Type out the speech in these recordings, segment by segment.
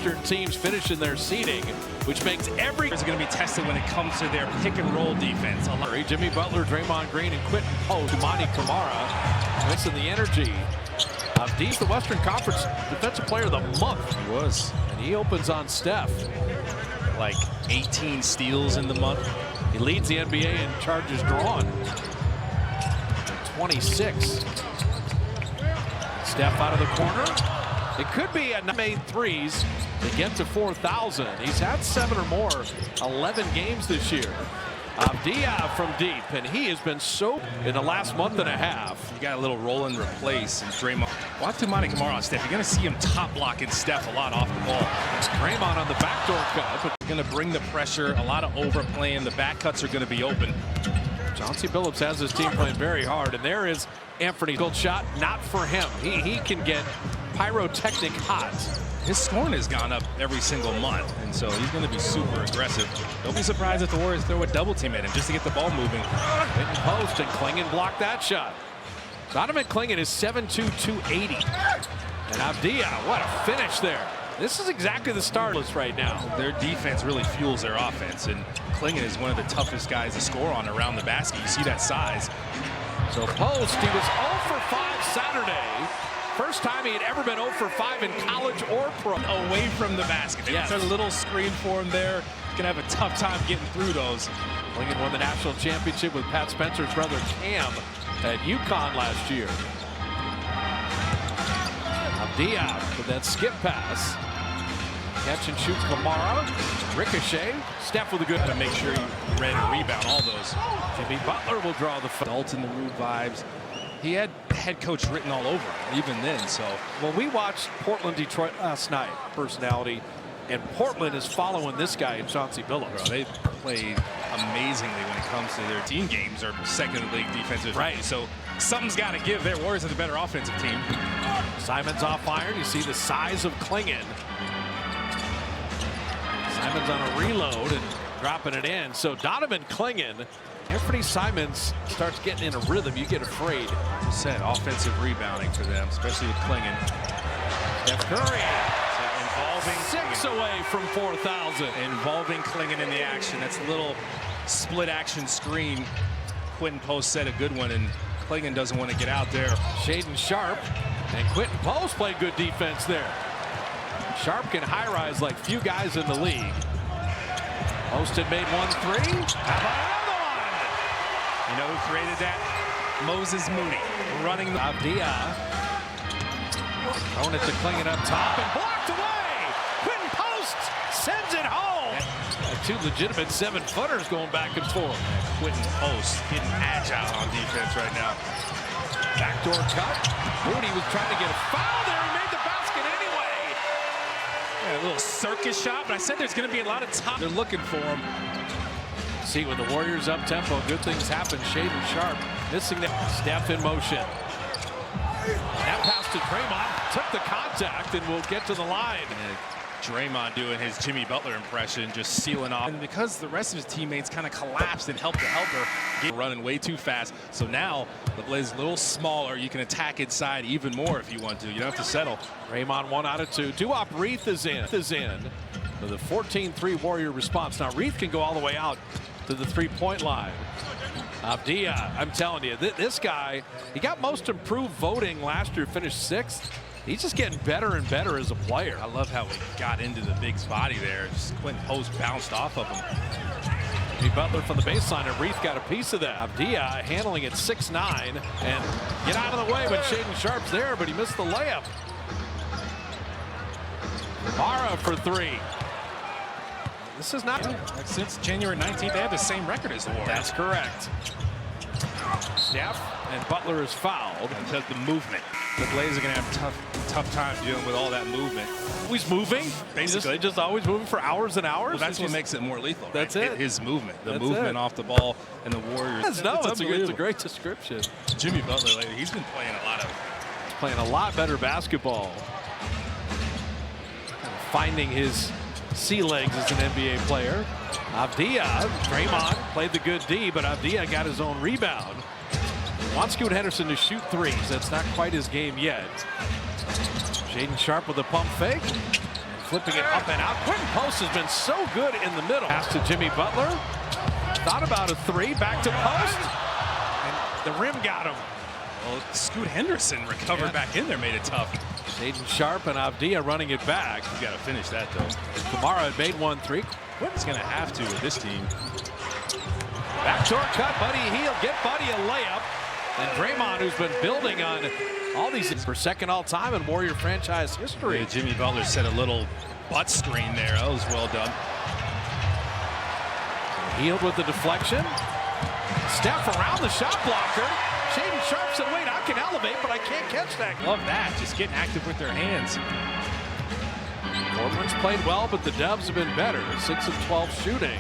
Western teams finish in their seeding, which makes every is going to be tested when it comes to their pick and roll defense. Jimmy Butler, Draymond Green, and Quentin Post, Toumani Camara, missing the energy. Avdii's the Western Conference Defensive Player of the Month. He was. And he opens on Steph. Like 18 steals in the month. He leads the NBA in charges drawn. 26. Steph out of the corner. It could be a made threes to get to 4,000. He's had 7 or more, 11 games this year. Avdii from deep, and he has been so in the last month and a half. You got a little roll and replace, and Draymond. Watch Toumani Camara on Steph. You're going to see him top blocking Steph a lot off the ball. It's Draymond on the backdoor cut. But going to bring the pressure, a lot of overplaying. The back cuts are going to be open. Chauncey Billups has his team playing very hard, and there is Anthony. Gold shot, not for him. He can get pyrotechnic hot. His scoring has gone up every single month, and so he's going to be super aggressive. Don't be surprised if the Warriors throw a double team at him just to get the ball moving. Hitting post, and Clingan blocked that shot. Donovan Clingan is 7'2", 280. And Avdii, what a finish there. This is exactly the start list right now. Their defense really fuels their offense, and Clingan is one of the toughest guys to score on around the basket. You see that size. So Post, he was 0 for 5 Saturday. First time he had ever been 0 for 5 in college or pro. Away from the basket. They yes. Put a little screen for him there. Gonna have a tough time getting through those. Clingan won the national championship with Pat Spencer's brother Cam at UConn last year. Avdii with that skip pass. Catch and shoot Camara. Ricochet. Steph with a good. To make sure you ready to rebound all those. Jimmy Butler will draw the foul. Dalton the Rude vibes. He had head coach written all over him, even then. So, well, we watched Portland-Detroit last night. Personality, and Portland is following this guy, Chauncey Billups. They played amazingly when it comes to their team games or second league defensive. Right. So something's got to give. Their Warriors are the better offensive team. Simons off iron. You see the size of Clingan. Simons on a reload and dropping it in. So Donovan Clingan. Anthony Simons starts getting in a rhythm. You get afraid. As I said, offensive rebounding for them, especially with Clingan. Steph Curry. So involving 6 away from 4,000. Involving Clingan in the action. That's a little split action screen. Quentin Post set a good one, and Clingan doesn't want to get out there. Shaedon Sharpe and Quentin Post played good defense there. Sharpe can high rise like few guys in the league. Post had made 1 3. How about another one? You know who created that? Moses Moody running the Avdii. Throwing it to Clingan up top and blocked away. Quentin Post sends it home. Two legitimate 7-footers going back and forth. Quentin Post getting agile on defense right now. Backdoor cut. Moody was trying to get a foul there. He made the basket anyway. Yeah, a little circus shot, but I said there's going to be a lot of time. They're looking for him. See, when the Warriors up tempo, good things happen. Shaedon Sharpe missing the Steph in motion. That pass to Draymond, took the contact and will get to the line. And Draymond doing his Jimmy Butler impression, just sealing off. And because the rest of his teammates kind of collapsed and helped the helper get running way too fast. So now the Blazers a little smaller. You can attack inside even more if you want to. You don't have to settle. Draymond 1 out of 2. Duop Reath is in with a 14-3 Warrior response. Now Reath can go all the way out to the 3-point line. Avdii, I'm telling you, this guy, he got most improved voting last year, finished 6th. He's just getting better and better as a player. I love how he got into the big's body there. Just Quentin Post bounced off of him. Jimmy Butler from the baseline, and Reath got a piece of that. Avdii handling it 6'9", and get out of the way when Shaedon Sharpe's there, but he missed the layup. Mara for 3. This is not... Since January 19th, they have the same record as the Warriors. That's correct. Steph and Butler is fouled. Because the movement. The Blazers are going to have tough time dealing with all that movement. Always moving, basically. Just always moving for hours and hours. Well, that's what makes it more lethal. That's right? it. His movement, the that's movement it. off the ball, and the Warriors. It's a great description. Jimmy Butler lately, he's been playing a lot better basketball. Kind of finding his sea legs as an NBA player. Avdii, Draymond played the good D, but Avdii got his own rebound. Wants Scoot Henderson to shoot 3s. That's not quite his game yet. Shaedon Sharpe with a pump fake. flipping it up and out. Quentin Post has been so good in the middle. Pass to Jimmy Butler. Thought about a three. Back to Post. And the rim got him. Well, Scoot Henderson recovered back in there, made it tough. Shaedon Sharpe and Avdia running it back. You got to finish that, though. Kamara had made 1-3. Quentin's going to have to with this team. Backdoor cut, Buddy Hield. Get Buddy a layup. And Draymond, who's been building on all these for second all-time in Warrior franchise history. Yeah, Jimmy Butler set a little butt screen there. That was well done. Hield with the deflection. Steph around the shot blocker. Shaedon Sharpe said, wait, I can elevate, but I can't catch that. Love that, just getting active with their hands. Portland's played well, but the Dubs have been better. 6 of 12 shooting.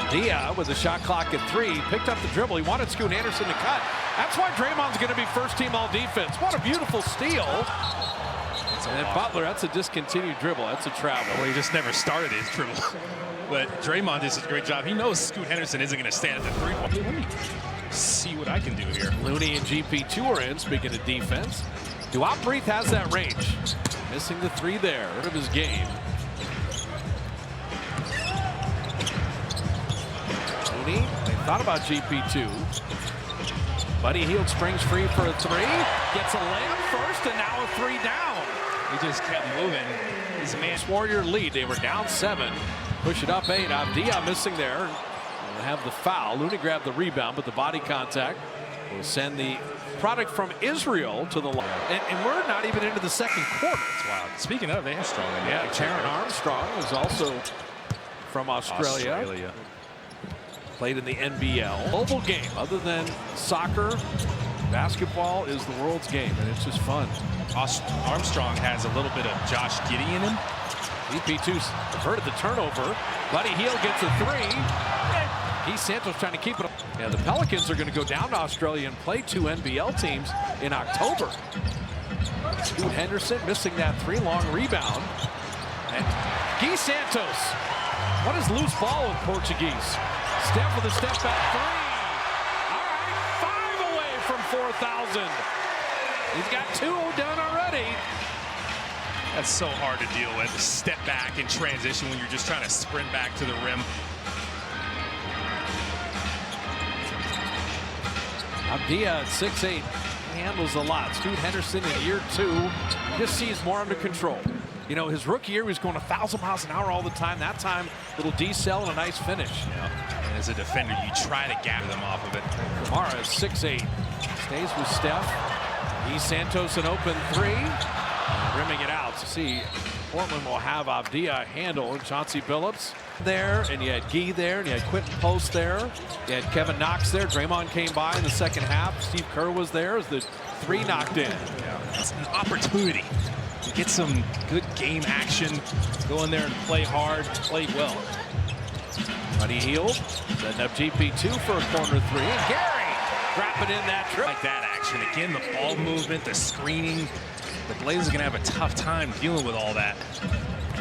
Dia with the shot clock at 3, picked up the dribble. He wanted Scoot Henderson to cut. That's why Draymond's going to be first team all defense. What a beautiful steal. And then Butler, that's a discontinued dribble. That's a travel. Well, he just never started his dribble. But Draymond does a great job. He knows Scoot Henderson isn't going to stand at the three-point. Let me see what I can do here. Looney and GP2 are in, speaking of defense. Duop has that range. Missing the 3 there, out of his game. Looney, they thought about GP2. Buddy Hield springs free for a 3. Gets a layup first, and now a 3 down. He just kept moving. His man. Warrior lead. They were down 7. Push it up 8. Avdia missing there. We'll have the foul. Looney grabbed the rebound, but the body contact will send the product from Israel to the line. And we're not even into the second quarter. It's wild. Speaking of, they have strong. Yeah, Taron Armstrong is also from Australia. Played in the NBL. Global game, other than soccer, basketball is the world's game, and it's just fun. Armstrong has a little bit of Josh Giddey in him. GP2's averted the turnover. Buddy Hield gets a 3. Keith Santos trying to keep it up. Yeah, the Pelicans are going to go down to Australia and play 2 NBL teams in October. Scoot Henderson missing that 3, long rebound. And Keith Santos. What is loose ball in Portuguese? Steph with a step back 3. All right, 5 away from 4,000. He's got 2 done already. That's so hard to deal with. Step back and transition when you're just trying to sprint back to the rim. Avdia at 6'8", handles a lot. Scoot Henderson in year 2 just sees more under control. You know, his rookie year, he was going 1,000 miles an hour all the time. That time, little decel and a nice finish. Yeah. And as a defender, you try to gather them off of it. Kamara is 6'8", stays with Steph. Keith Santos an open 3, rimming it out. See, Portland will have Avdia handle, and Chauncey Billups there, and you had Gee there, and you had Quentin Post there. You had Kevin Knox there. Draymond came by in the second half. Steve Kerr was there as the 3 knocked in. Yeah, it's an opportunity to get some good game action, go in there and play hard, play well. Buddy Hield setting up GP2 for a corner 3, and Gary dropping in that trip. Like that action. Again, the ball movement, the screening. The Blazers are going to have a tough time dealing with all that.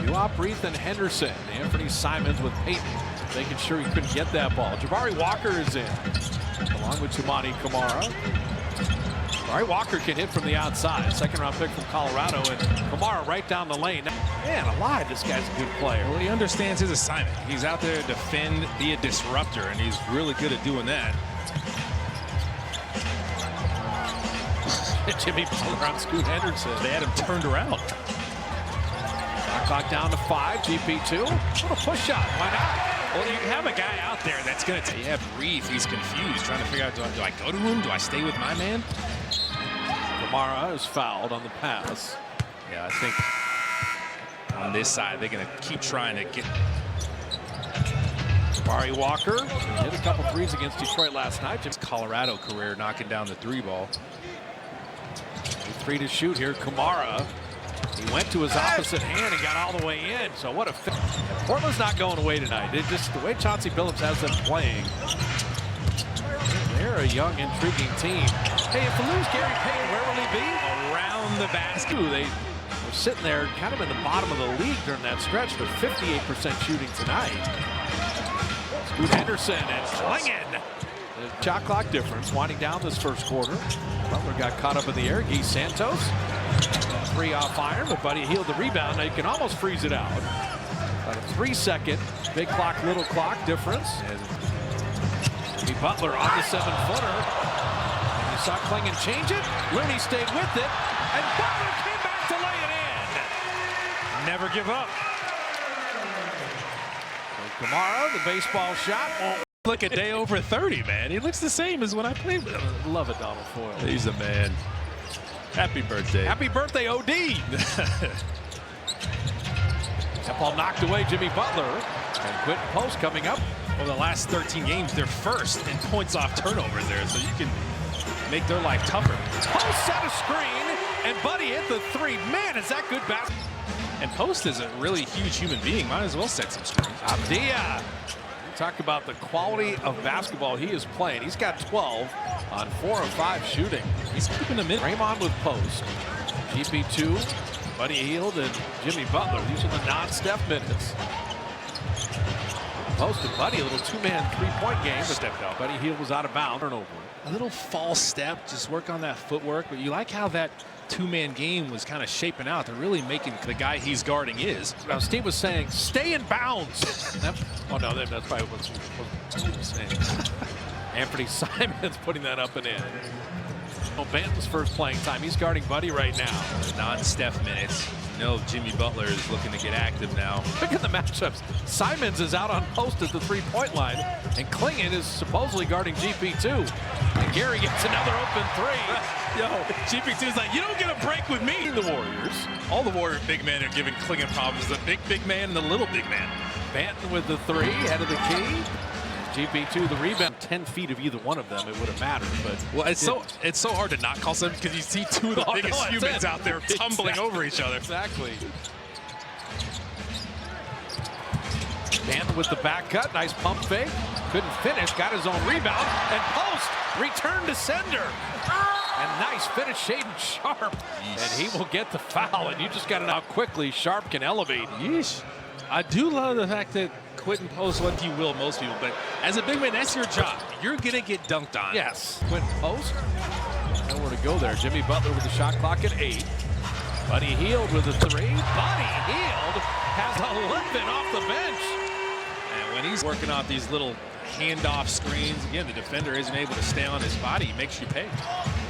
Duop and Henderson. Anthony Simons with Peyton, making sure he couldn't get that ball. Jabari Walker is in, along with Toumani Camara. Jabari Walker can hit from the outside. Second-round pick from Colorado, and Camara right down the lane. Man alive, this guy's a good player. Well, he understands his assignment. He's out there to defend, be a disruptor, and he's really good at doing that. Jimmy Butler on Scoot Henderson. They had him turned around. Clock down to 5, GP2. What a push shot, why not? Well, you have a guy out there that's going to... You have Reeve, he's confused, trying to figure out, do I go to him? Do I stay with my man? Kamara is fouled on the pass. Yeah, I think on this side, they're going to keep trying to get... Jabari Walker hit a couple 3s against Detroit last night. His Colorado career knocking down the 3 ball. 3 to shoot here. Kamara, he went to his opposite hand and got all the way in. So what a fit. Portland's not going away tonight. It just the way Chauncey Billups has them playing. They're a young, intriguing team. Hey, if we lose Gary Payton, where will he be? Around the basket. They were sitting there kind of in the bottom of the league during that stretch, but 58% shooting tonight. Scoot Henderson and Klingon The shot clock difference winding down this first quarter. Butler got caught up in the air. Guy Santos. 3 off iron, but Buddy Hield the rebound. Now you can almost freeze it out. About a 3-second big clock, little clock difference. And Jimmy Butler on the 7-footer. And you saw Clingan change it. Looney stayed with it. And Butler came back to lay it in. Never give up. So Kamara, the baseball shot. Won't Look a day over 30, man. He looks the same as when I played with him. love it, Donald Foyle. He's a man. Happy birthday. Happy birthday, OD. That ball knocked away Jimmy Butler. And Quentin Post coming up. Well, the last 13 games, they're first in points off turnovers there, so you can make their life tougher. Post set a screen, and Buddy hit the 3. Man, is that good basketball. And Post is a really huge human being. Might as well set some screens. Abdia. Talk about the quality of basketball he is playing. He's got 12 on 4 of 5 shooting. He's keeping them in. Draymond with Post. GP2, Buddy Hield, and Jimmy Butler. These are the non-Steph minutes. Post and Buddy, a little 2-man 3-point game. Stepped out. Buddy Hield was out of bounds. Turnover. A little false step, just work on that footwork. But you like how that 2-man game was kind of shaping out. They're really making the guy he's guarding is. Now, Steve was saying, stay in bounds. Oh, no, that's probably what he was saying. Anthony Simons putting that up and in. Well, Banton's first playing time. He's guarding Buddy right now. Non-Steph minutes. No, Jimmy Butler is looking to get active now. Look at the matchups. Simons is out on Post at the 3-point line, and Clingan is supposedly guarding GP2. And Gary gets another open 3. Yo, GP2 is like, you don't get a break with me. The Warriors. All the Warrior big men are giving Clingan problems. The big man and the little big man. Banton with the 3, head of the key. GP2 the rebound. 10 feet of either one of them, it would have mattered. But well, it's so hard to not call something because you see 2 of the biggest humans out there tumbling over each other. Exactly. Banton with the back cut, nice pump fake. Couldn't finish, got his own rebound, and Post returned to sender. And nice finish, Shaedon Sharpe. And he will get the foul, and you just got to know how quickly Sharpe can elevate. Yeesh. I do love the fact that Quentin Post, what he will, most people, but as a big man, that's your job. You're going to get dunked on. Yes. Quentin Post. Nowhere to go there. Jimmy Butler with the shot clock at 8. Buddy Hield with the 3. Buddy Hield has 11 off the bench. And when he's working off these little handoff screens, again, the defender isn't able to stay on his body. He makes you pay.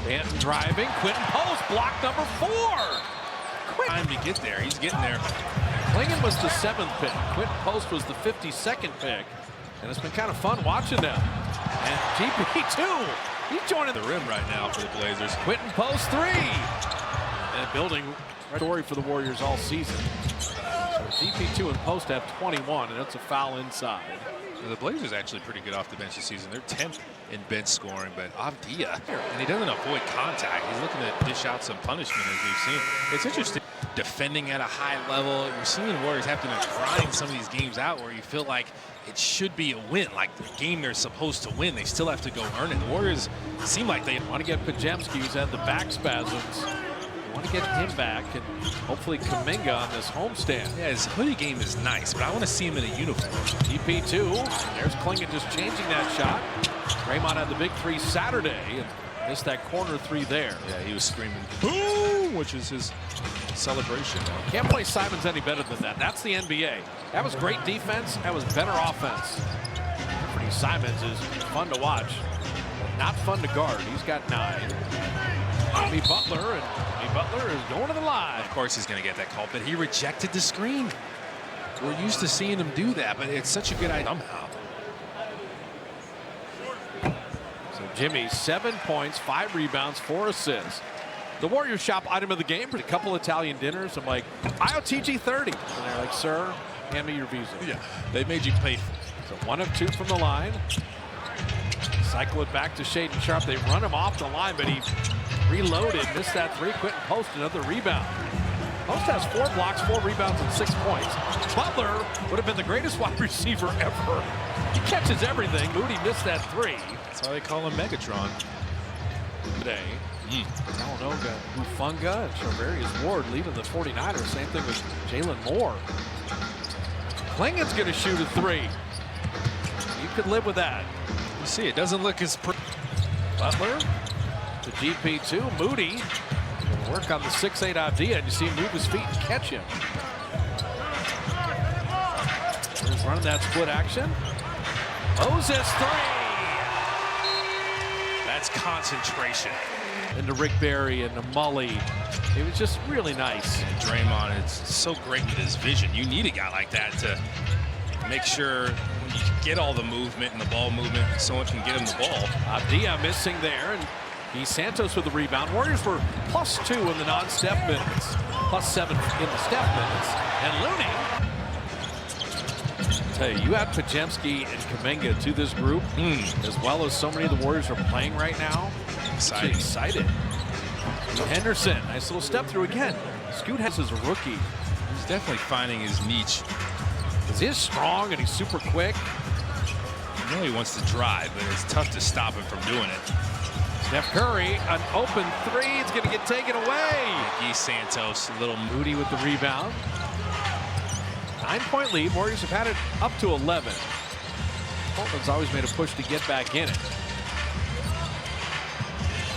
Banton driving. Quentin Post, block number 4. Time to get there. He's getting there. Clingan was the 7th pick. Quentin Post was the 52nd pick. And it's been kind of fun watching them. And GP2, he's joining the rim right now for the Blazers. Quentin Post 3. And building story for the Warriors all season. So GP2 and Post have 21, and that's a foul inside. Well, the Blazers actually pretty good off the bench this season. They're 10th in bench scoring, but Avdia, and he doesn't avoid contact. He's looking to dish out some punishment, as we've seen. It's interesting. Defending at a high level. You're seeing the Warriors have to grind some of these games out where you feel like it should be a win, like the game they're supposed to win. They still have to go earn it. The Warriors seem like they want to get Podziemski, who's had the back spasms. They want to get him back, and hopefully Kuminga on this homestand. Yeah, his hoodie game is nice, but I want to see him in a uniform. GP2, there's Clingan just changing that shot. Draymond had the big 3 Saturday and missed that corner 3 there. Yeah, he was screaming boom, which is his celebration. Can't play Simons any better than that. That's the NBA. That was great defense. That was better offense. Anthony Simons is fun to watch. Not fun to guard. He's got 9. Jimmy Butler, and Jimmy Butler is going to the line. Of course he's going to get that call, but he rejected the screen. We're used to seeing him do that, but it's such a good idea somehow. So Jimmy, 7 points, 5 rebounds, 4 assists. The Warriors shop item of the game for a couple Italian dinners. I'm like, IOTG 30. And they're like, sir, hand me your visa. Yeah, they made you pay. So 1 of 2 from the line. Cycle it back to Shaedon Sharpe. They run him off the line, but he reloaded, missed that 3. Quentin Post, another rebound. Post has 4 blocks, 4 rebounds, and 6 points. Butler would have been the greatest wide receiver ever. He catches everything. Moody missed that 3. That's why they call him Megatron. Today. Talanoga, Hufanga, and Charvarius Ward leaving the 49ers. Same thing with Jalen Moore. Clingan's going to shoot a 3. You could live with that. You see, it doesn't look as Butler to GP2. Moody will work on the 6'8" Avdia, and you see him move his feet and catch him. He's running that split action. Moses 3. That's concentration. Into Rick Barry and to Mully. It was just really nice. And Draymond is so great with his vision. You need a guy like that to make sure when you get all the movement and the ball movement, someone can get him the ball. Avdia missing there, and he's Santos with the rebound. Warriors were +2 in the non-Steph minutes, +7 in the Steph minutes. And Looney, I tell you add Podziemski and Kuminga to this group, as well as so many of the Warriors are playing right now. Excited. Henderson, nice little step through again. Scoot has his rookie. He's definitely finding his niche. He is strong and he's super quick. I know he wants to drive, but it's tough to stop him from doing it. Steph Curry, an open 3, it's going to get taken away. He's Santos, a little Moody with the rebound. 9-point lead. Warriors have had it up to 11. Portland's always made a push to get back in it.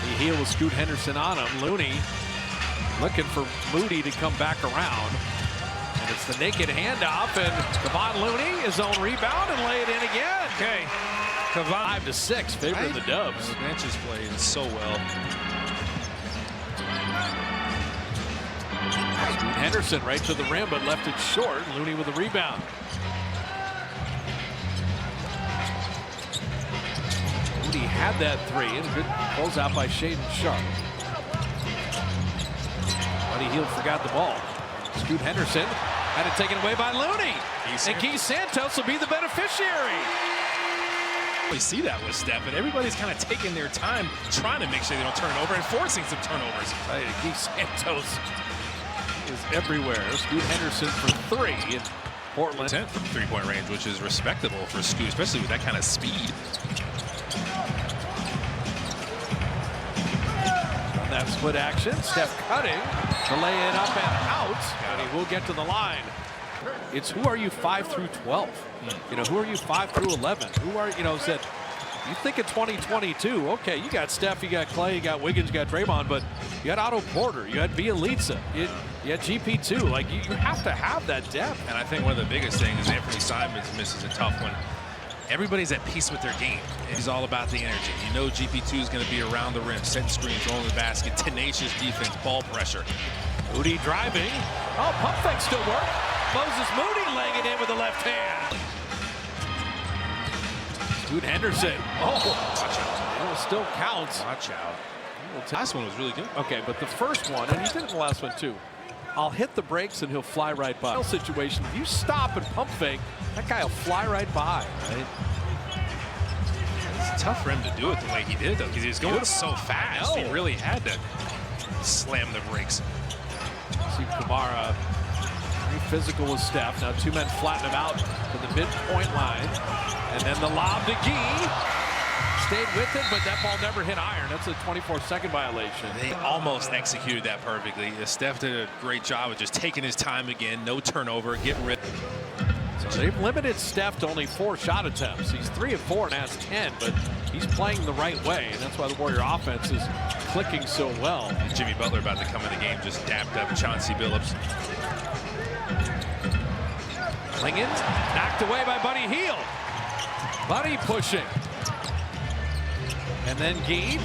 The heel with Scoot Henderson on him. Looney looking for Moody to come back around. And it's the naked handoff, and Kevon Looney, his own rebound, and lay it in again. Okay. Kevon 5-6, favoring the Dubs. The bench is playing so well. Scoot Henderson right to the rim, but left it short. Looney with the rebound. Moody had that 3, and a good closeout by Shaedon Sharpe. Buddy Hield forgot the ball. Scoot Henderson had it taken away by Looney. And Keith Santos will be the beneficiary. We see that with Steph, and everybody's kind of taking their time trying to make sure they don't turn over and forcing some turnovers. Keith Santos is everywhere. Scoot Henderson for 3 in Portland. 10th from three-point range, which is respectable for Scoot, especially with that kind of speed. On that split action, Steph cutting to lay it up and out, and he will get to the line. It's who are you 5 through 12? You know, who are you 5 through 11? Who are, you know, said, you think of 2022, okay, you got Steph, you got Clay, you got Wiggins, you got Draymond, but you got Otto Porter, you had Bielitsa, you had GP2. Like, you have to have that depth. And I think one of the biggest things is Anthony Simons misses a tough one. Everybody's at peace with their game. It's all about the energy. You know GP2 is going to be around the rim, setting screens, rolling the basket, tenacious defense, ball pressure. Moody driving. Oh, pump fake still work. Moses Moody laying it in with the left hand. Scoot Henderson. Oh, watch out. It still counts. Watch out. Last one was really good. Okay, but the first one, and he did it in the last one too. I'll hit the brakes and he'll fly right by. Situation, if you stop and pump fake, that guy will fly right by. Right? It's tough for him to do it the way he did, though, because he was going so fast. He really had to slam the brakes. See Kamara, very physical with Steph. Now 2 men flatten him out to the midpoint line. And then the lob to Gee. Stayed with it, but that ball never hit iron. That's a 24-second violation. They almost executed that perfectly. Steph did a great job of just taking his time again. No turnover, get rid. So they've limited Steph to only 4 shot attempts. He's 3 of 4 and has 10, but he's playing the right way, and that's why the Warrior offense is clicking so well. And Jimmy Butler about to come in the game just dapped up Chauncey Billups. Lingen knocked away by Buddy Hield. Buddy pushing. And then Gee,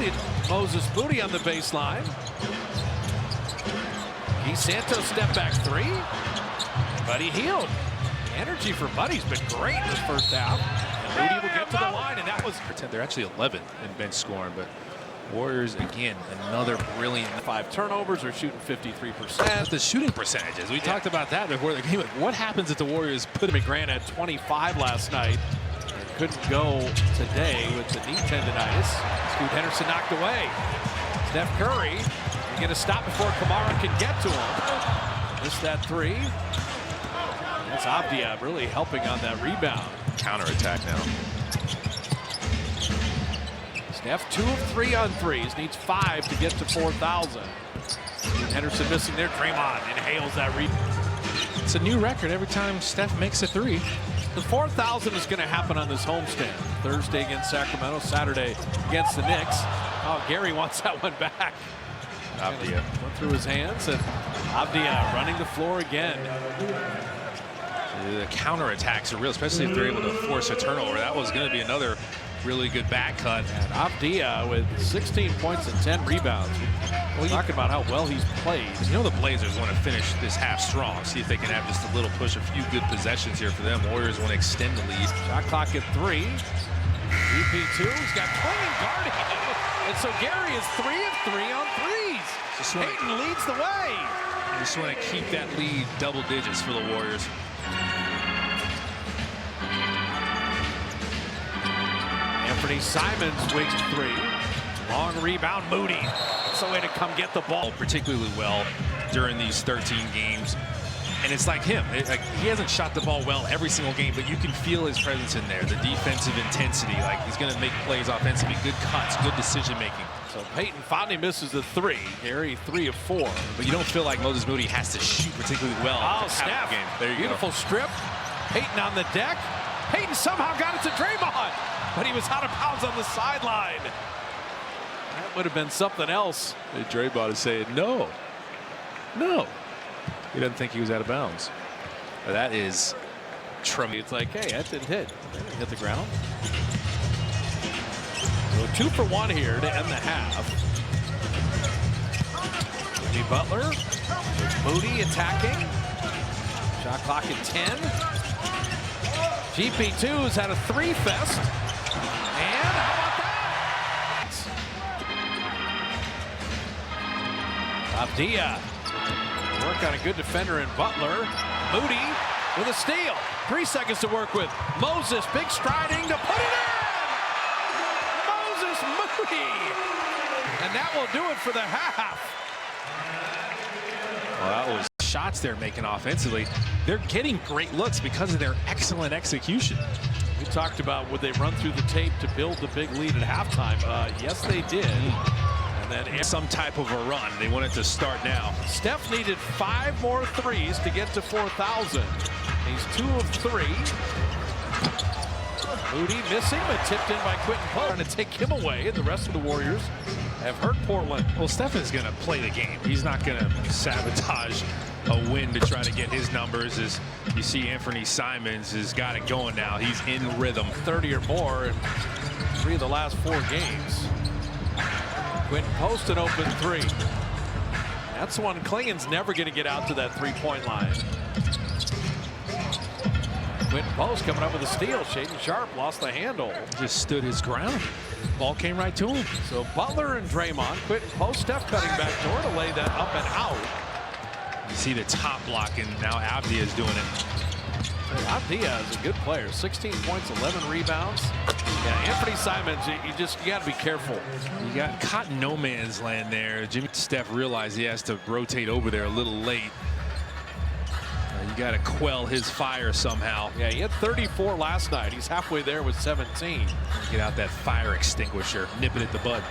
Moses Moody on the baseline. Gee Santos step back 3. Buddy Hield. Energy for Buddy's been great in this first half. And Moody will get to the line, and that was... They're actually 11th in bench scoring, but Warriors, again, another brilliant... 5 turnovers, are shooting 53%. The shooting percentages, we talked about that before the game. What happens if the Warriors put him... McGrant had 25 last night. Couldn't go today with the knee tendonitis. Scoot Henderson knocked away. Steph Curry can get a stop before Kamara can get to him. Missed that 3. That's Avdia really helping on that rebound. Counterattack now. Steph 2 of 3 on threes. Needs 5 to get to 4,000. Henderson missing there. Draymond inhales that rebound. It's a new record every time Steph makes a 3. The 4,000 is going to happen on this homestand. Thursday against Sacramento, Saturday against the Knicks. Oh, Gary wants that one back. Avdia went through his hands, and Avdia running the floor again. The counterattacks are real, especially if they're able to force a turnover. That was going to be another really good back cut. And Avdia with 16 points and 10 rebounds. Well, talking about how well he's played. You know the Blazers want to finish this half strong, see if they can have just a little push, a few good possessions here for them. Warriors want to extend the lead. Shot clock at 3. DP2, he's got Clingan guarding him. And so Gary is 3 of 3 on threes. Payton leads the way. Just want to keep that lead double digits for the Warriors. Anthony Simons wigs 3. Long rebound, Moody. That's the way to come get the ball. Particularly well during these 13 games. And it's like him. He hasn't shot the ball well every single game, but you can feel his presence in there. The defensive intensity, like he's going to make plays offensively, good cuts, good decision making. So Payton finally misses the 3. Gary 3 of 4. But you don't feel like Moses Moody has to shoot particularly well. Oh, snap. Game. There you Beautiful go. strip. Payton on the deck. Payton somehow got it to Draymond, but he was out of bounds on the sideline. That would have been something else. Draymond is saying, no. He doesn't think he was out of bounds. That is tremendous. It's like, hey, that didn't hit. That didn't hit the ground. So 2 for 1 here to end the half. Jimmy Butler. Moody attacking. Shot clock at 10. GP2's had a 3 fest. And how about that? Avdia. Work on a good defender in Butler. Moody with a steal. 3 seconds to work with. Moses, big striding to put it in! Moses Moody! And that will do it for the half. Well, that was shots they're making offensively. They're getting great looks because of their excellent execution. We talked about would they run through the tape to build the big lead at halftime. Yes, they did. And then some type of a run. They want it to start now. Steph needed 5 more threes to get to 4,000. He's 2 of 3. Moody missing, but tipped in by Quentin Pope. Trying to take him away, and the rest of the Warriors have hurt Portland. Well, Steph is going to play the game. He's not going to sabotage a win to try to get his numbers. As you see, Anthony Simons has got it going now. He's in rhythm. 30 or more in 3 of the last 4 games. Quentin Post an open 3. That's the one Clingan's never going to get out to that 3-point line. Quentin Post coming up with a steal. Shaedon Sharpe lost the handle. Just stood his ground. Ball came right to him. So Butler and Draymond. Quentin Post, Steph cutting back door to lay that up and out. You see the top block, and now Avdia is doing it. Avdia is a good player. 16 points, 11 rebounds. Yeah, Anthony Simons, you got to be careful. You got caught in no man's land there. Jimmy Steph realized he has to rotate over there a little late. You got to quell his fire somehow. Yeah, he had 34 last night. He's halfway there with 17. Get out that fire extinguisher. Nip it at the bud.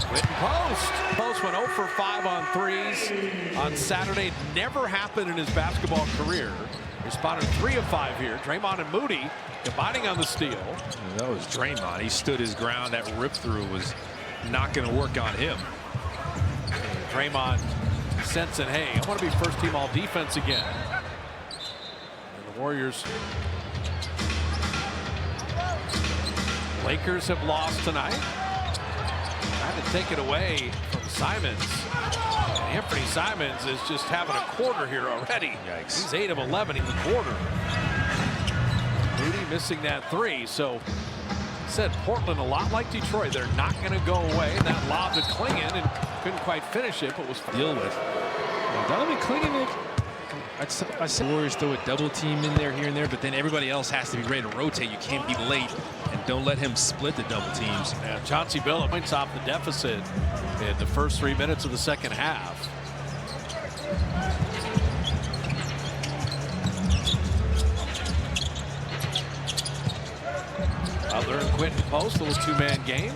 Quentin Post. Post went 0 for 5 on threes on Saturday. Never happened in his basketball career. Responded 3 of 5 here. Draymond and Moody combining on the steal. That was Draymond. He stood his ground. That rip through was not going to work on him. Draymond sensing, hey, I want to be first team all defense again. And the Warriors. Lakers have lost tonight. Trying to take it away from Simons. And Anthony Simons is just having a quarter here already. Yikes. He's 8 of 11 in the quarter. Moody missing that 3. So said Portland a lot like Detroit. They're not going to go away. And that lob to Clingan and couldn't quite finish it, but was deal with. Donovan Clingan. I said Warriors throw a double team in there here and there, but then everybody else has to be ready to rotate. You can't be late, and don't let him split the double teams. Yeah, Chauncey Billups points off the deficit in the first 3 minutes of the second half. Butler and Quentin Post, a little 2-man game.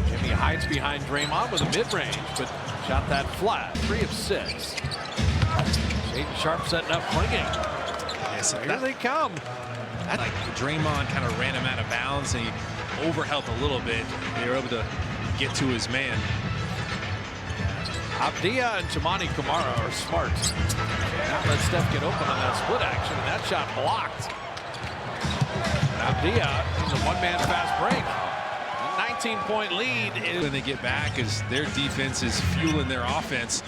Jimmy hides behind Draymond with a mid-range, but shot that flat. 3 of 6. Shaedon Sharpe setting up Clingan. Yeah, listen, Here they come. Like Draymond kind of ran him out of bounds and he overhelped a little bit. They were able to get to his man. Avdia and Toumani Camara are smart. Not let Steph get open on that split action, and that shot blocked. Avdia is a one-man fast break. A 19-point lead. When they get back, as their defense is fueling their offense.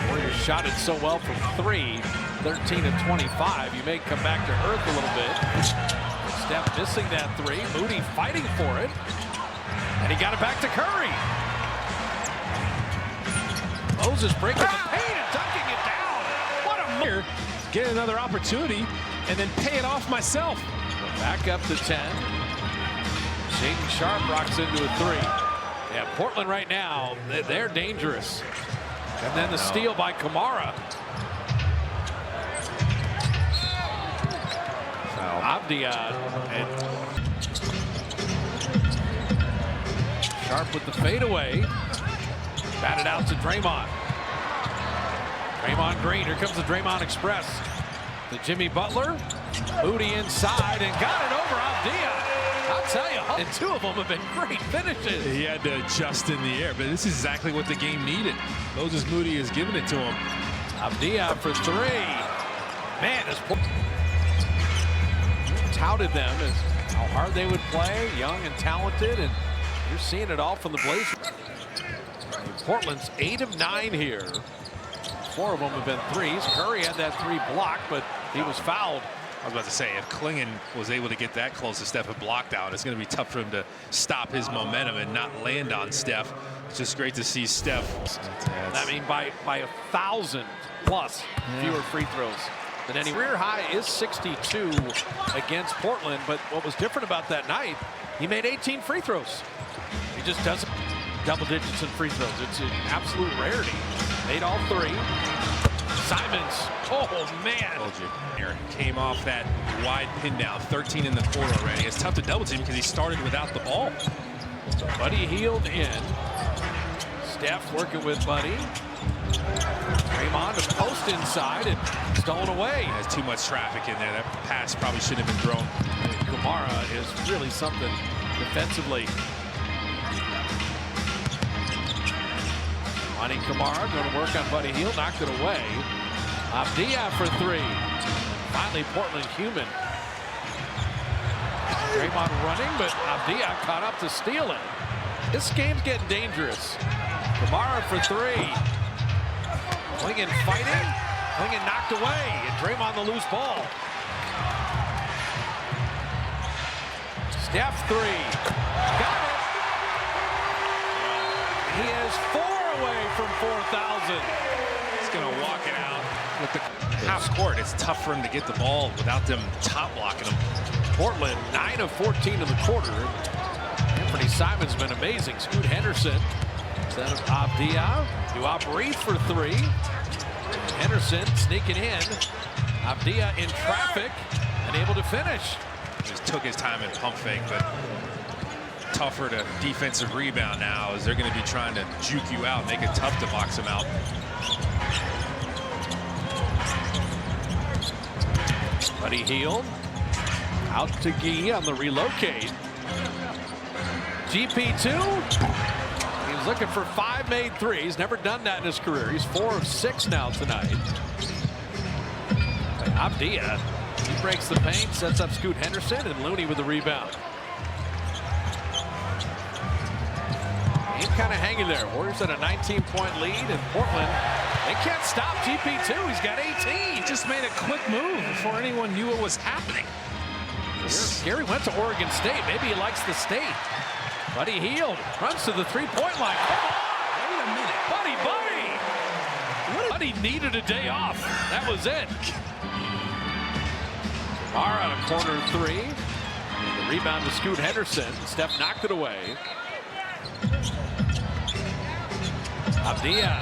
Warriors shot it so well from 3, 13 of 25. You may come back to earth a little bit. Steph missing that 3. Moody fighting for it. And he got it back to Curry. Moses breaking the paint and dunking it down. What a Here, get another opportunity and then pay it off myself. Back up to 10. Shaedon Sharpe rocks into a 3. Yeah, Portland right now, they're dangerous. And then the steal by Camara. Avdia and Sharpe with the fadeaway. Batted out to Draymond. Draymond Green. Here comes the Draymond Express. To Jimmy Butler. Moody inside and got it over Avdia. I'll tell you, and 2 of them have been great finishes. He had to adjust in the air, but this is exactly what the game needed. Moses Moody has given it to him. Avdia for 3. Man, as touted them as how hard they would play, young and talented, and you're seeing it all from the Blazers. Portland's 8 of 9 here. 4 of them have been 3s. Curry had that 3 blocked, but he was fouled. I was about to say, if Klingon was able to get that close to Steph and blocked out, it's going to be tough for him to stop his momentum and not land on Steph. It's just great to see Steph. I mean, by 1,000 plus fewer free throws than any. Career high is 62 against Portland, but what was different about that night, he made 18 free throws. He just doesn't double digits in free throws. It's an absolute rarity. Made all 3. Simons, oh man. Told you. Aaron came off that wide pin down, 13 in the quarter already. It's tough to double team because he started without the ball. Buddy Hield in. Steph working with Buddy. Draymond to post inside and stolen away. There's too much traffic in there. That pass probably shouldn't have been thrown. Camara is really something defensively. Monty Camara going to work on Buddy Hield, knocked it away. Avdia for 3. Finally, Portland human. Draymond running, but Avdia caught up to steal it. This game's getting dangerous. Camara for 3. Klingon fighting. Klingon knocked away, and Draymond the loose ball. Steph 3. Got it. He is 4 away from 4,000. He's going to walk it out with the half court. It's tough for him to get the ball without them top blocking him. Portland 9 of 14 in the quarter. Anthony Simons been amazing. Scoot Henderson instead of Avdia. Duop Reith for 3. Henderson sneaking in. Avdia in traffic and able to finish. Just took his time and pump fake, but tougher to defensive rebound now as they're going to be trying to juke you out, make it tough to box him out. Buddy Hield out to Gee on the relocate. GP2. He's looking for 5 made threes. Never done that in his career. He's 4 of 6 now tonight. Avdia, he breaks the paint, sets up Scoot Henderson, and Looney with the rebound. He's kind of hanging there. Warriors at a 19-point lead, and Portland, they can't stop GP2. He's got 18. He just made a quick move before anyone knew what was happening. Gary went to Oregon State. Maybe he likes the state. Buddy Hield runs to the three-point line. Come on! Wait a minute. Buddy needed a day off. That was it. Camara on a corner 3. The rebound to Scoot Henderson. Steph knocked it away. Avdia.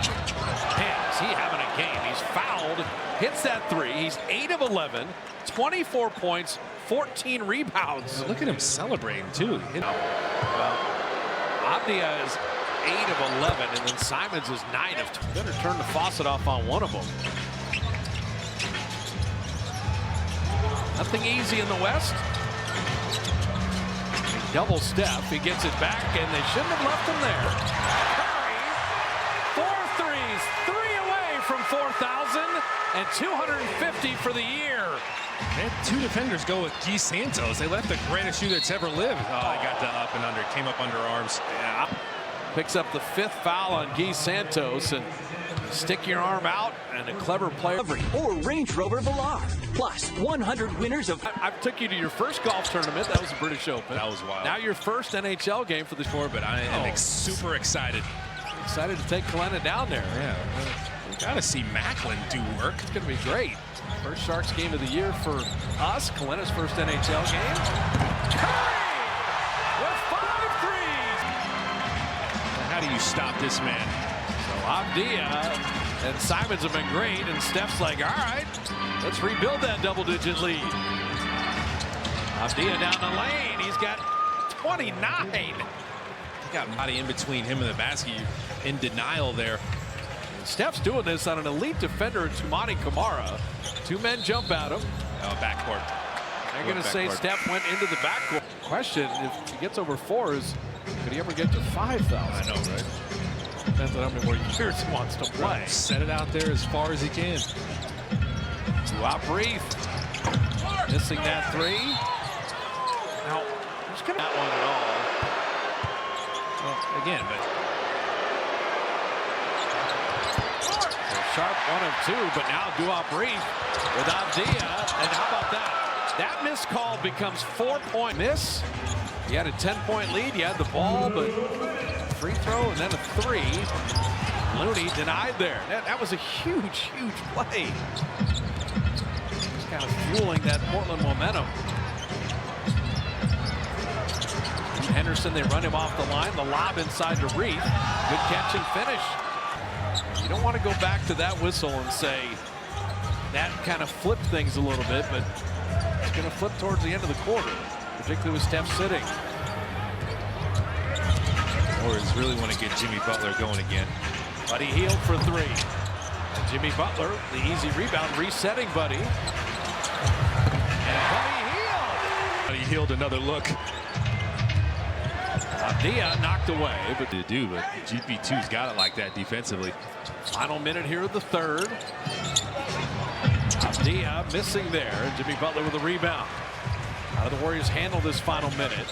Man, is he having a game? He's fouled. Hits that 3. He's 8 of 11. 24 points. 14 rebounds. Look at him celebrating, too. Well, Avdia is 8 of 11, and then Simons is 9 of 20. Better turn the faucet off on one of them. Nothing easy in the West. Double Steph, he gets it back, and they shouldn't have left him there. Curry, 4 threes, 3 away from 4,000, and 250 for the year. They had 2 defenders go with Guy Santos. They left the greatest shooter that's ever lived. Oh, they got the up and under, came up under arms. Yeah. Picks up the 5th foul on Guy Santos, and stick your arm out, and a clever player. Or Range Rover Velar. Plus 100 winners of... I took you to your first golf tournament. That was the British Open. That was wild. Now your first NHL game for the tour, But I am super excited. Excited to take Kalena down there. Yeah, we got to see Macklin do work. It's going to be great. First Sharks game of the year for us. Kalena's first NHL game. Curry with 5 threes. How do you stop this man? So Avdia and Simons have been great, and Steph's like, all right, let's rebuild that double-digit lead. Avdia down the lane. He's got 29. He got body in between him and the basket. In denial there. Steph's doing this on an elite defender, Toumani Camara. 2 men jump at him. Backcourt. They're going to say Steph went into the backcourt. Question, if he gets over 4, is could he ever get to 5,000? I know, right? Depends on how many more years he wants to play. Set it out there as far as he can. Reith missing that 3. Now, there's going to not one at all. Well, again, but Sharp 1 of 2, but now Reith with Avdia, and how about that? That missed call becomes 4-point miss. He had a 10-point lead. He had the ball, but free throw and then a 3. Looney denied there. That was a huge, huge play. Just kind of fueling that Portland momentum. Henderson, they run him off the line. The lob inside to Reith. Good catch and finish. You don't want to go back to that whistle and say that kind of flipped things a little bit, but it's going to flip towards the end of the quarter, particularly with Steph sitting. Warriors really want to get Jimmy Butler going again. Buddy Hield for 3. And Jimmy Butler, the easy rebound, resetting Buddy. And Buddy Hield. Buddy Hield, another look. Avdia knocked away, but They do, but GP2's got it like that defensively. final minute here of the 3rd. Avdia missing there. Jimmy Butler with a rebound. How do the Warriors handle this final minute?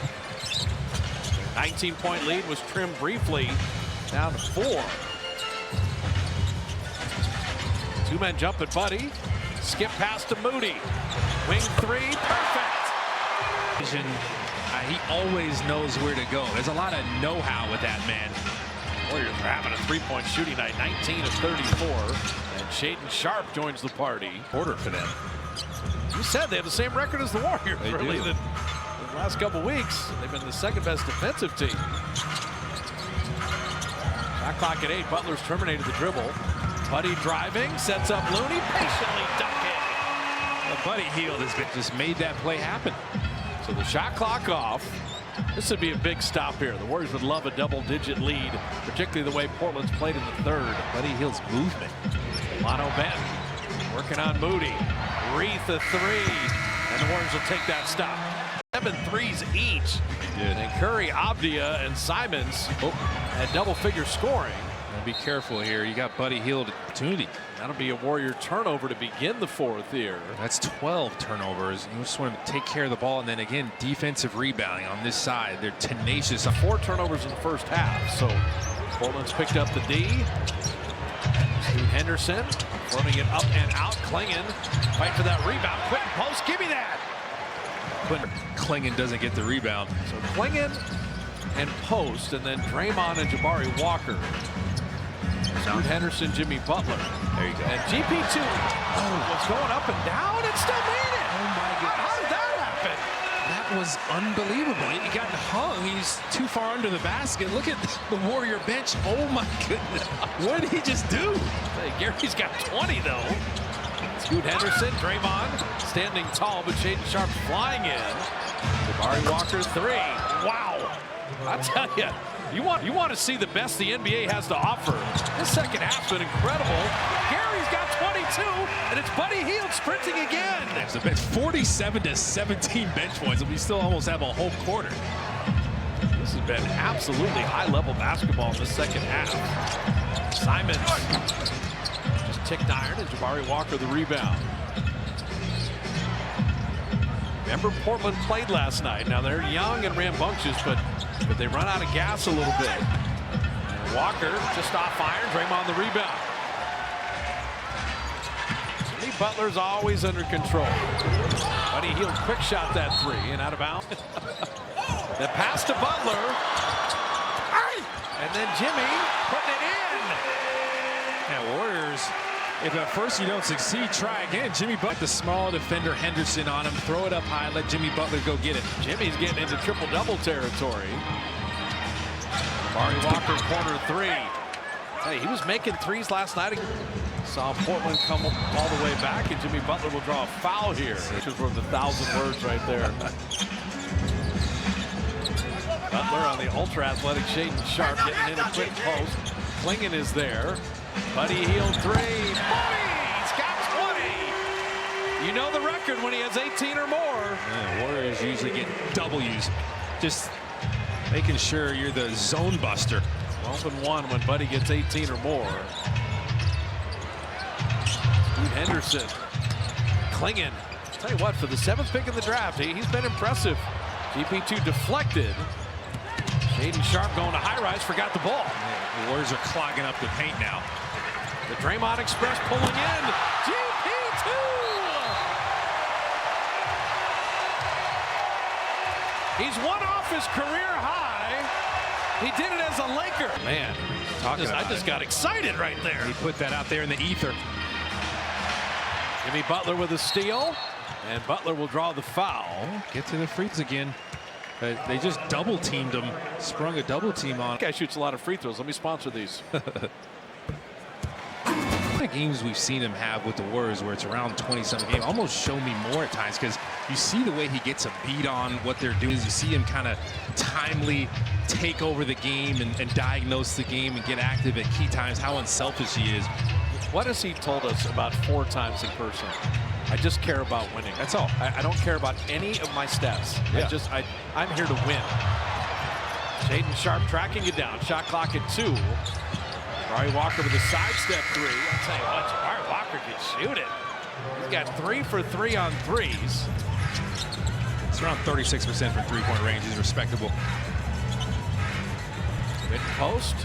19-point lead was trimmed briefly down to 4. 2 men jump at Buddy. Skip pass to Moody. Wing 3, perfect. He always knows where to go. There's a lot of know-how with that man. Warriors are having a 3-point shooting night, 19 of 34. And Shaedon Sharpe joins the party. Quarter for them. You said they have the same record as the Warriors, They really. do. The last couple weeks, they've been the 2nd best defensive team. Shot clock at 8. Butler's terminated the dribble. Buddy driving, sets up Looney, patiently dunking. Buddy Hield has just made that play happen. So the shot clock off. This would be a big stop here. The Warriors would love a double-digit lead, particularly the way Portland's played in the 3rd. Buddy Hield's movement. Lano Benton working on Moody. Reith a 3, and the Warriors will take that stop. 7 threes each. And Curry, Avdia, and Simons at double-figure scoring. And be careful here. You got Buddy Hield opportunity. That'll be a Warrior turnover to begin the 4th here. That's 12 turnovers. You just want to take care of the ball, and then again, defensive rebounding on this side. They're tenacious. 4 turnovers in the first half. So Portland's picked up the D. Scoot Henderson running it up and out. Clingan fight for that rebound. Quentin Post, give me that. Clingan doesn't get the rebound. So Clingan and Post, and then Draymond and Jabari Walker. Scoot Henderson, Jimmy Butler. There you go. And GP2 was going up and down and still made it. Oh my goodness. How did that happen? That was unbelievable. He got hung. He's too far under the basket. Look at the Warrior bench. Oh my goodness. What did he just do? Hey, Gary's got 20 though. Scoot Henderson, Draymond standing tall, but Shaedon Sharpe flying in. Jabari Walker 3. Wow. I tell you, you want to see the best the NBA has to offer. This second half's been incredible. Gary's got 20 2, and it's Buddy Hield sprinting again. It's 47-17 bench points, and we still almost have a whole quarter. This has been absolutely high-level basketball in the second half. Simons just ticked iron, and Jabari Walker the rebound. Remember, Portland played last night. Now they're young and rambunctious, but they run out of gas a little bit. And Walker just off iron, Draymond the rebound. Jimmy Butler's always under control. Buddy Hield quick shot that 3 and out of bounds. The pass to Butler. And then Jimmy putting it in. Yeah, Warriors, if at first you don't succeed, try again. Jimmy Butler, the small defender, Henderson on him. Throw it up high, let Jimmy Butler go get it. Jimmy's getting into triple-double territory. Jabari Walker, corner 3. Hey, he was making threes last night. Saw Portland come all the way back, and Jimmy Butler will draw a foul here. Which is worth 1,000 words right there. Butler on the ultra-athletic Shaedon Sharpe getting in a quick post. Clingan is there. Buddy Hield 3. He's got 20. You know the record when he has 18 or more. Yeah, Warriors usually get W's. Just making sure you're the zone buster. 12-1 when Buddy gets 18 or more. Steve Henderson. Clingan. Tell you what, for the 7th pick in the draft, he's been impressive. GP2 deflected. Shaedon Sharpe going to high-rise, forgot the ball. The Warriors are clogging up the paint now. The Draymond Express pulling in. GP2! He's one off his career high. He did it as a Laker. Man, I just got excited right there. He put that out there in the ether. Jimmy Butler with a steal, and Butler will draw the foul. Get to the free throws again. They just double teamed him, sprung a double team on. This guy shoots a lot of free throws. Let me sponsor these. The games we've seen him have with the Warriors where it's around 20-something games almost show me more at times, because you see the way he gets a beat on what they're doing. You see him kind of timely take over the game and diagnose the game and get active at key times, how unselfish he is. What has he told us about 4 times in person? I just care about winning. That's all. I don't care about any of my stats. Yeah. I'm here to win. Shaedon Sharpe tracking it down. Shot clock at 2. Jabari Walker with a sidestep 3. I'll tell you what, Jabari Walker can shoot it. He's got 3 for 3 on threes. It's around 36% from three-point range. He's respectable. Mid post.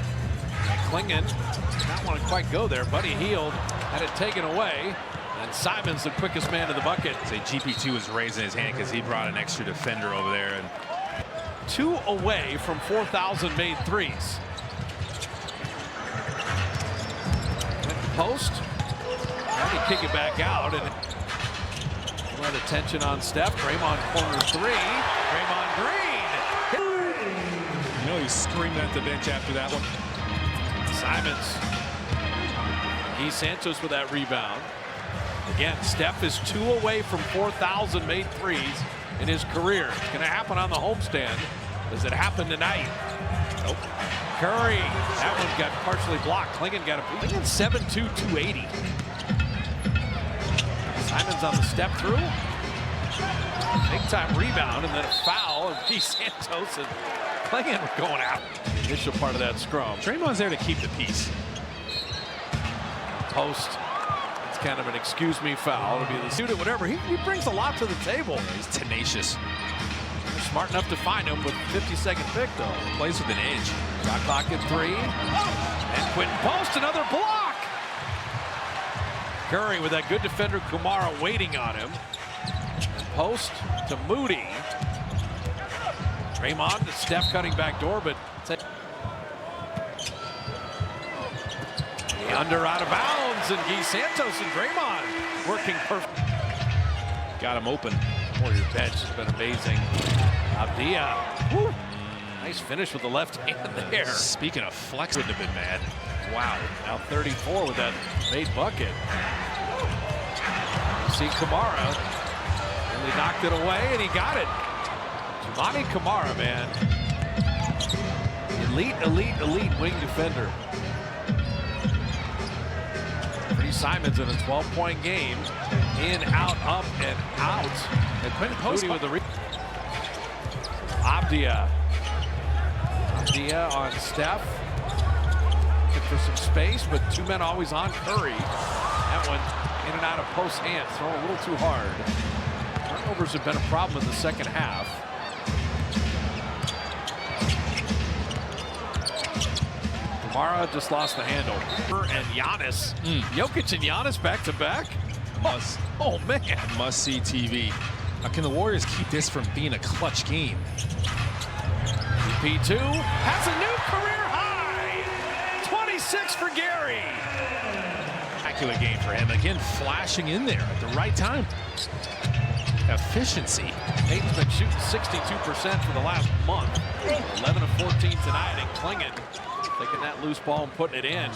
Clingan did not want to quite go there. Buddy Hield had it taken away. And Simons, the quickest man to the bucket. Say GP2 was raising his hand because he brought an extra defender over there. And 2 away from 4,000 made threes. Post. Now he kick it back out, and a lot of tension on Steph. Draymond corner 3. Draymond Green. You know, he's screaming at the bench after that one. Simons. Guy Santos with that rebound. Again, Steph is 2 away from 4,000 made threes in his career. It's going to happen on the homestand. Does it happen tonight? Nope. Curry, that one got partially blocked. Clingan got a 7'2", 280. Simons on the step through. Big time rebound, and then a foul of Guy Santos, and Clingan going out. The initial part of that scrum. Draymond's there to keep the peace. Post. It's kind of an excuse me foul. It'll be the student, whatever. He brings a lot to the table. Yeah, he's tenacious. They're smart enough to find him with 52nd pick, though. Plays with an edge. Shot clock at 3. And Quentin Post, another block. Curry with that good defender, Kumara, waiting on him. And Post to Moody. Draymond to Steph cutting back door, but under out of bounds, and Guy Santos and Draymond working perfect. Got him open. Warrior bench has been amazing. Avdia. Woo. Nice finish with the left hand there. Speaking of flex, wouldn't have been mad. Wow. Now 34 with that made bucket. You see Kumara. And he knocked it away, and he got it. Toumani Camara, man. Elite wing defender. Pretty Simons in a 12-point game. In, out, up, and out. And Quentin Post Moody with the Avdia. Avdia on Steph. Looking for some space, but two men always on Curry. That one in and out of post hands, thrown a little too hard. Turnovers have been a problem in the second half. Kamara just lost the handle. And Giannis. Jokic and Giannis back to back. Oh man. Must see TV. How can the Warriors keep this from being a clutch game? P2 has a new career high. 26 for Gary. Spectacular game for him. Again, flashing in there at the right time. Efficiency. Payton's been shooting 62% for the last month. 11 of 14 tonight, and Clingan taking that loose ball and putting it in.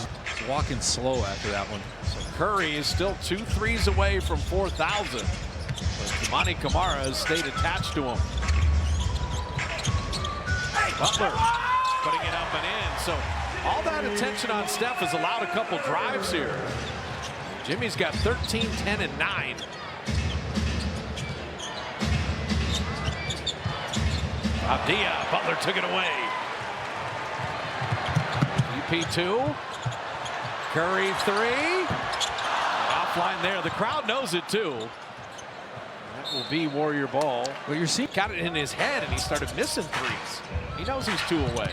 Walking slow after that one. So Curry is still 2 threes away from 4,000. But Monty Kamara has stayed attached to him. Butler putting it up and in. So all that attention on Steph has allowed a couple drives here. Jimmy's got 13, 10, and 9. Avdia, Butler took it away. UP2. Curry 3. Offline there. The crowd knows it too. That will be Warrior ball. Well, you're seeing Got it in his head and he started missing threes. He knows he's 2 away.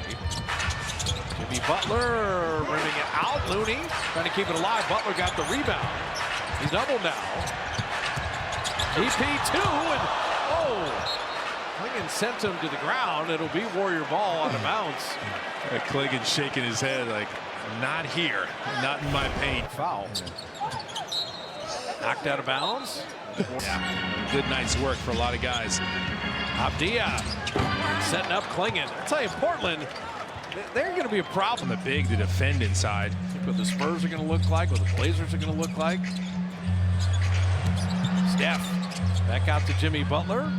Jimmy Butler rimming it out. Looney trying to keep it alive. Butler got the rebound. He's doubled now. EP2 and oh! Clingan sent him to the ground. It'll be Warrior ball on the bounce. Clingan shaking his head like, not here, not in my paint. Foul. Knocked out of bounds. Yeah, good night's work for a lot of guys. Avdia setting up Clingan. I tell you, Portland, they're going to be a problem. The big to defend inside. What the Spurs are going to look like, what the Blazers are going to look like. Steph back out to Jimmy Butler.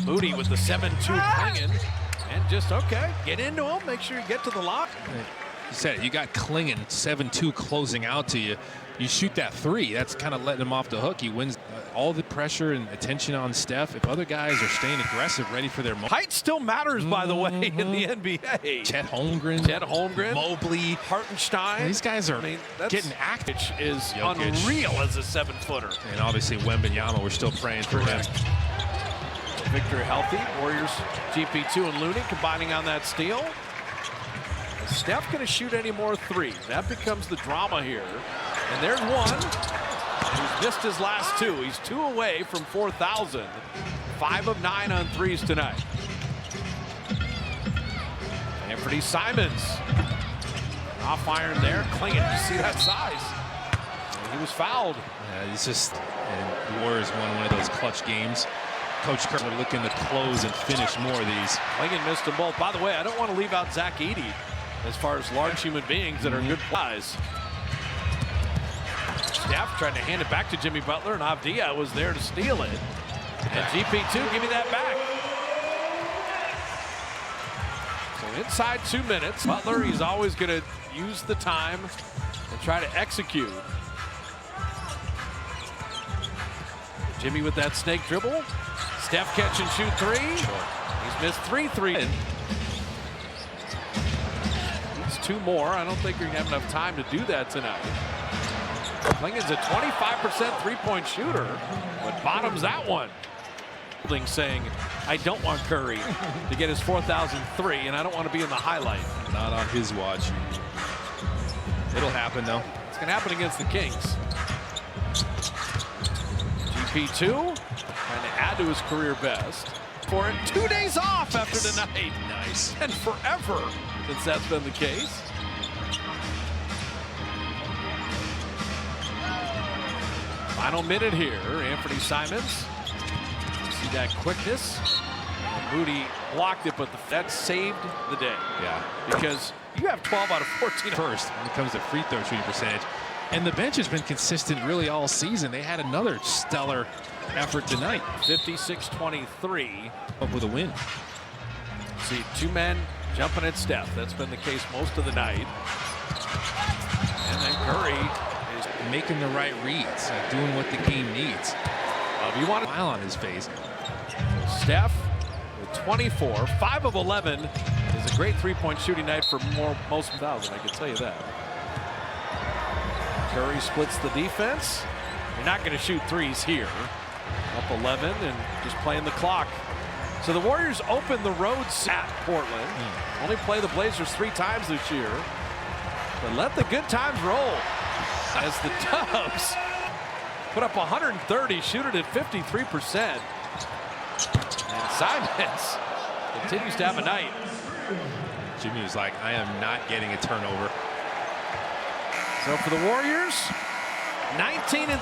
Moody with the 7-2 Clingan. And just, okay, get into him. Make sure you get to the lock. You said it, you got Clingan 7-2 closing out to you. You shoot that 3, that's kind of letting him off the hook. He wins all the pressure and attention on Steph. If other guys are staying aggressive, ready for their moment. Height still matters, by the way, in the NBA. Chet Holmgren. Mobley. Hartenstein. These guys are getting active. Is Jokic. unreal as a 7-footer. And obviously Wembanyama, we're still praying for him. Victor healthy. Warriors GP2 and Looney combining on that steal. Is Steph going to shoot any more threes? That becomes the drama here. And there's one. He's missed his last 2. He's 2 away from 4,000. 5 of 9 on threes tonight. Anthony Simons. Off iron there. Clingan, you see that size? And he was fouled. Yeah, it's just, and the Warriors won one of those clutch games. Coach Kirk are looking to close and finish more of these. Clingan missed them both. By the way, I don't want to leave out Zach Edey as far as large human beings that are good guys. Steph trying to hand it back to Jimmy Butler, and Avdia was there to steal it. And GP2, give me that back. So inside 2 minutes, Butler, he's always going to use the time and try to execute. Jimmy with that snake dribble. Steph catch and shoot 3. He's missed 3 threes. Needs 2 more. I don't think you're going to have enough time to do that tonight. Clingan's a 25% three-point shooter, but bottoms that one. Saying, I don't want Curry to get his 4,003, and I don't want to be in the highlight. Not on his watch. It'll happen, though. It's going to happen against the Kings. GP2 trying to add to his career best. For it, 2 days off after tonight. Nice. And forever since that's been the case. Final minute here, Anthony Simons. See that quickness. Moody blocked it, but that saved the day. Yeah. Because you have 12 out of 14 first when it comes to free throw shooting percentage. And the bench has been consistent really all season. They had another stellar effort tonight. 56-23. Up with a win. See, 2 men jumping at Steph. That's been the case most of the night. And then Curry is making the right reads, doing what the game needs. You want Smile on his face. Steph with 24, 5 of 11 is a great three-point shooting night for most 1,000. I can tell you that. Curry splits the defense. You're not going to shoot threes here. Up 11 and just playing the clock. So the Warriors open the road at Portland. Only play the Blazers 3 times this year. But let the good times roll as the Dubs put up 130, shoot it at 53%. And Simons continues to have a night. Jimmy was like, I am not getting a turnover. So for the Warriors, 19 and